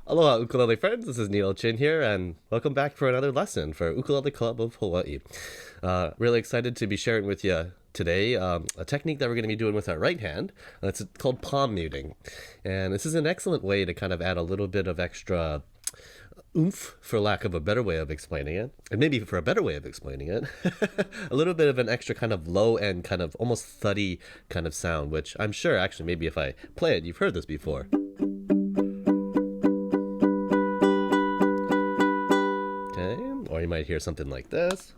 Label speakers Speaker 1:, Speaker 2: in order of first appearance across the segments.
Speaker 1: Aloha, ukulele friends. This is Neal Chin here, and welcome back for another lesson for Ukulele Club of Hawaii. Really excited to be sharing with you today a technique that we're going to be doing with our right hand. It's called palm muting, and this is an excellent way to kind of add a little bit of extra oomph, for lack of a better way of explaining it, and maybe for a better way of explaining it, a little bit of an extra kind of low end, kind of almost thuddy kind of sound, which I'm sure actually maybe if I play it, you've heard this before. Okay, or you might hear something like this.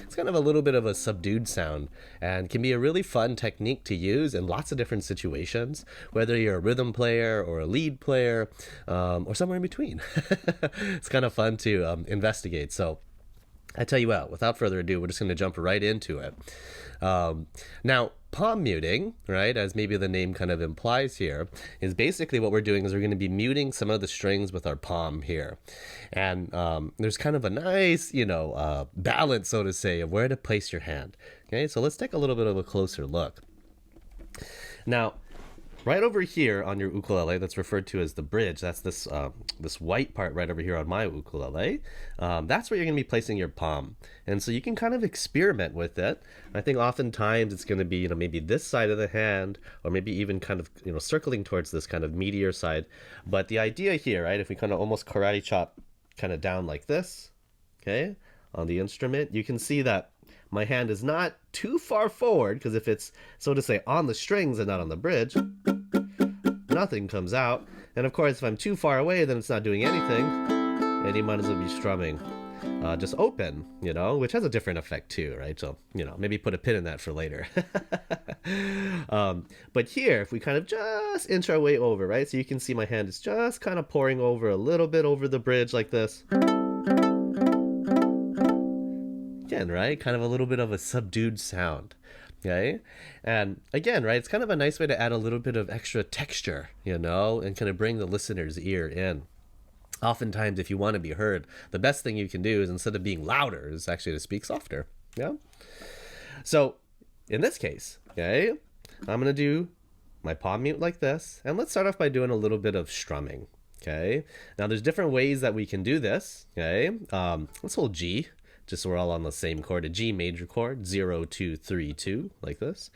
Speaker 1: It's kind of a little bit of a subdued sound and can be a really fun technique to use in lots of different situations, whether you're a rhythm player or a lead player or somewhere in between. It's kind of fun to investigate. So I tell you what, without further ado, we're just going to jump right into it. Now, palm muting, right, as maybe the name kind of implies here, is basically what we're doing is we're going to be muting some of the strings with our palm here. And there's kind of a nice, balance, so to say, of where to place your hand. Okay, so let's take a little bit of a closer look. Now, right over here on your ukulele, that's referred to as the bridge. That's this this white part right over here on my ukulele. That's where you're going to be placing your palm. And so you can kind of experiment with it. I think oftentimes it's going to be, maybe this side of the hand, or maybe even kind of, circling towards this kind of meatier side. But the idea here, right, if we kind of almost karate chop kind of down like this, okay, on the instrument, you can see that my hand is not too far forward, because if it's, so to say, on the strings and not on the bridge, nothing comes out. And of course, if I'm too far away, then it's not doing anything, and you might as well be strumming just open, which has a different effect too, right? So, maybe put a pin in that for later. But here, if we kind of just inch our way over, right? So you can see my hand is just kind of pouring over a little bit over the bridge like this. Again, right? Kind of a little bit of a subdued sound. Okay, and again, right, it's kind of a nice way to add a little bit of extra texture, and kind of bring the listener's ear in. Oftentimes, if you want to be heard, the best thing you can do is, instead of being louder, is actually to speak softer. Yeah. So in this case, okay, I'm gonna do my palm mute like this, and let's start off by doing a little bit of strumming. Okay. Now there's different ways that we can do this. Okay. Let's hold G. Just so we're all on the same chord, a G major chord, 0, 2, 3, 2, like this.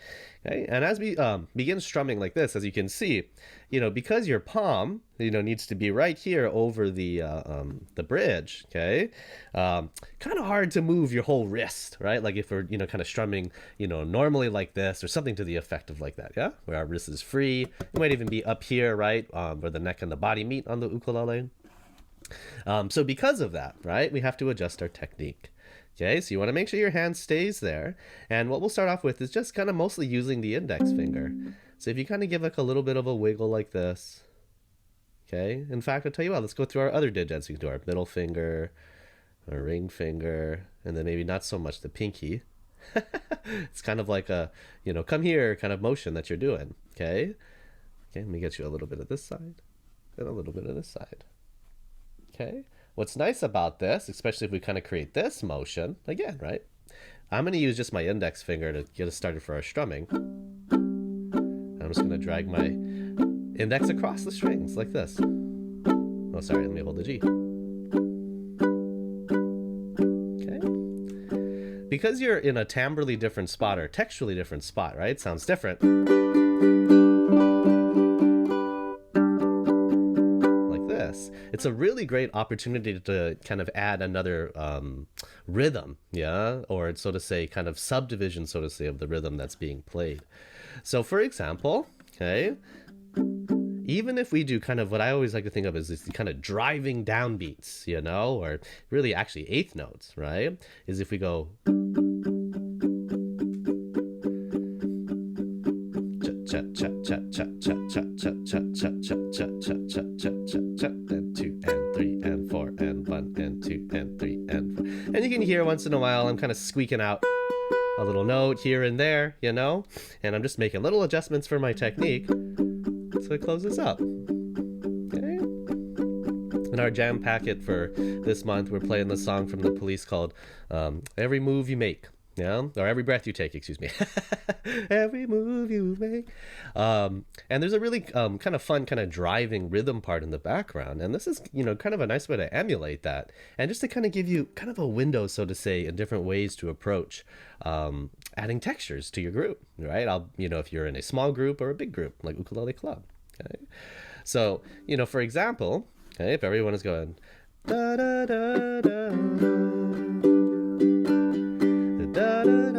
Speaker 1: Okay, and as we begin strumming like this, as you can see, because your palm, needs to be right here over the bridge. Okay, kind of hard to move your whole wrist, right? Like if we're kind of strumming, normally like this, or something to the effect of like that. Yeah, where our wrist is free. It might even be up here, right, where the neck and the body meet on the ukulele. So because of that, right, we have to adjust our technique. Okay, so you want to make sure your hand stays there. And what we'll start off with is just kind of mostly using the index finger. So if you kind of give like a little bit of a wiggle like this. Okay, in fact, I'll tell you what, let's go through our other digits. We can do our middle finger, our ring finger, and then maybe not so much the pinky. It's kind of like a, come here kind of motion that you're doing. Okay, let me get you a little bit of this side and a little bit of this side. Okay, what's nice about this, especially if we kind of create this motion, again, right? I'm going to use just my index finger to get us started for our strumming. I'm just going to drag my index across the strings like this. Oh, sorry, let me hold the G. Okay. Because you're in a timbrally different spot, or texturally different spot, right? Sounds different. It's a really great opportunity to kind of add another rhythm, yeah, or so to say, kind of subdivision, so to say, of the rhythm that's being played. So for example, okay, even if we do kind of what I always like to think of as this kind of driving downbeats, or really actually eighth notes, right, is if we go cha cha cha cha cha cha cha cha cha cha cha cha cha cha cha cha, and 2 and 3 and 4 and 1 and 2 and 3 and 4. And you can hear once in a while I'm kind of squeaking out a little note here and there, and I'm just making little adjustments for my technique so it closes up. Okay. In our jam packet for this month, we're playing the song from The Police called Every Move You Make. Yeah, or every breath you take, excuse me. Every move you make. And there's a really kind of fun, kind of driving rhythm part in the background. And this is, kind of a nice way to emulate that. And just to kind of give you kind of a window, so to say, in different ways to approach adding textures to your group, right? If you're in a small group or a big group, like Ukulele Club. Okay? So, for example, okay, if everyone is going, da da da da da da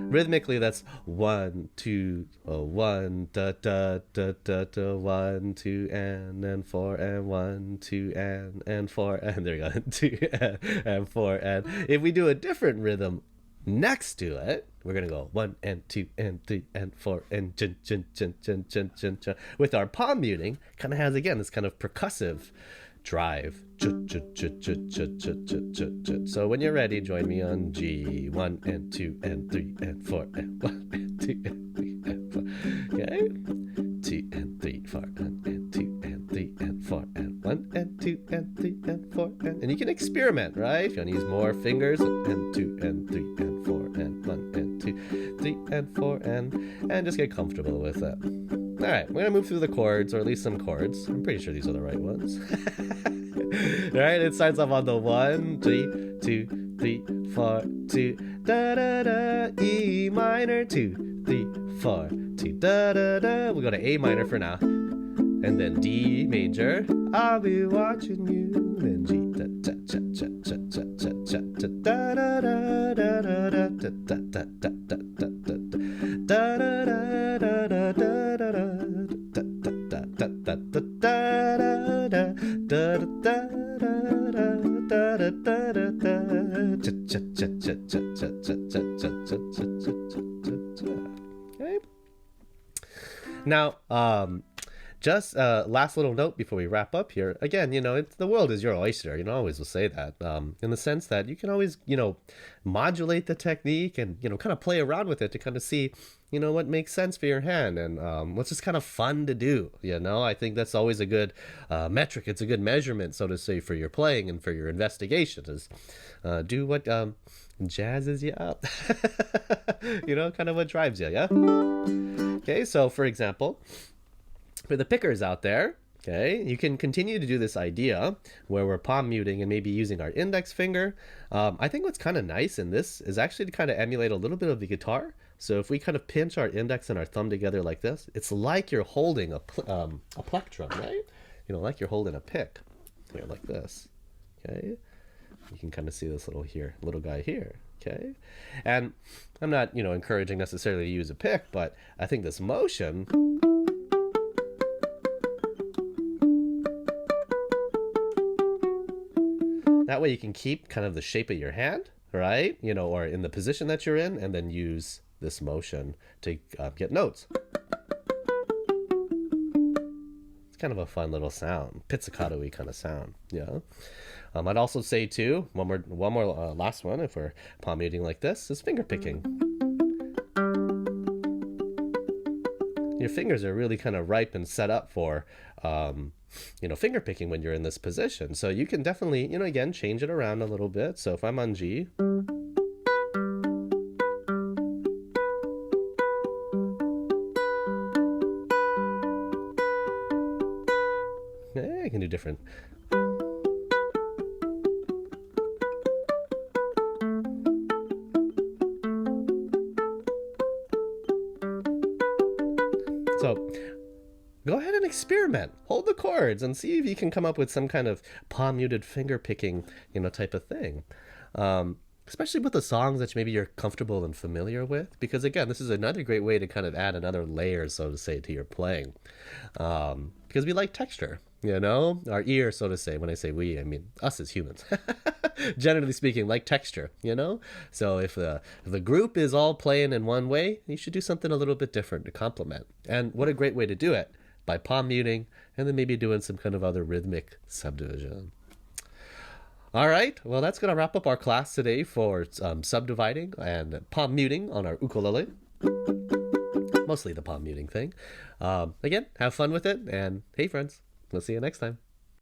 Speaker 1: rhythmically, that's 1, 2, 1, da da da da da, 1, 2, and 4, and 1, 2, and 4, and there you go, 2 and 4, and if we do a different rhythm next to it, we're gonna go 1 and 2 and 3 and 4 and chin chin chin chin chin chin chin. With our palm muting, kind of has again this kind of percussive drive. So when you're ready, join me on G. 1 and 2 and 3 and 4 and 1 and 2 and 3 and 4. Okay? 2 and 3, 4 and 2 and 3 and 4 and 1 and 2 and 3 and 4 and you can experiment, right? If you want to use more fingers, and 2 and 3 and 4 and 1 and 2, 3 and 4 and just get comfortable with it. All right, we're gonna move through the chords, or at least some chords. I'm pretty sure these are the right ones. All right, it starts off on the 1, 3, 2, 3, 4, 2, da da da, E minor, 2, 3, 4, 2, da da da. We'll go to A minor for now, and then D major. I'll be watching you. Then G, da da cha cha cha cha cha cha cha, da da da da da da da da da da da da da da da da da da da. Okay. Now, just last little note before we wrap up here. Again, the world is your oyster. Always will say that, in the sense that you can always, modulate the technique and, kind of play around with it to kind of see, what makes sense for your hand and what's just kind of fun to do. I think that's always a good metric. It's a good measurement, so to say, for your playing and for your investigation is do what jazzes you up. Kind of what drives you, yeah? Okay, so for example, for the pickers out there, okay, you can continue to do this idea where we're palm muting and maybe using our index finger. I think what's kind of nice in this is actually to kind of emulate a little bit of the guitar. So if we kind of pinch our index and our thumb together like this, it's like you're holding a plectrum, right? Like you're holding a pick, here, like this. Okay, you can kind of see this little guy here. Okay, and I'm not encouraging necessarily to use a pick, but I think this motion. That way you can keep kind of the shape of your hand, right? Or in the position that you're in, and then use this motion to get notes. It's kind of a fun little sound, pizzicato-y kind of sound, yeah. I'd also say too, one more last one, if we're palm muting like this, is finger picking. Your fingers are really kind of ripe and set up for finger picking when you're in this position. So you can definitely, again, change it around a little bit. So if I'm on G, I can do different. So go ahead and experiment. Hold the chords and see if you can come up with some kind of palm muted finger picking, type of thing. Especially with the songs that maybe you're comfortable and familiar with, because again, this is another great way to kind of add another layer, so to say, to your playing. Because we like texture, our ear, so to say. When I say we, I mean us as humans. Generally speaking, like texture, So if the group is all playing in one way, you should do something a little bit different to complement. And what a great way to do it, by palm muting and then maybe doing some kind of other rhythmic subdivision. All right, well, that's going to wrap up our class today for subdividing and palm muting on our ukulele. mostly the palm muting thing. Again, have fun with it, and hey, friends, we'll see you next time.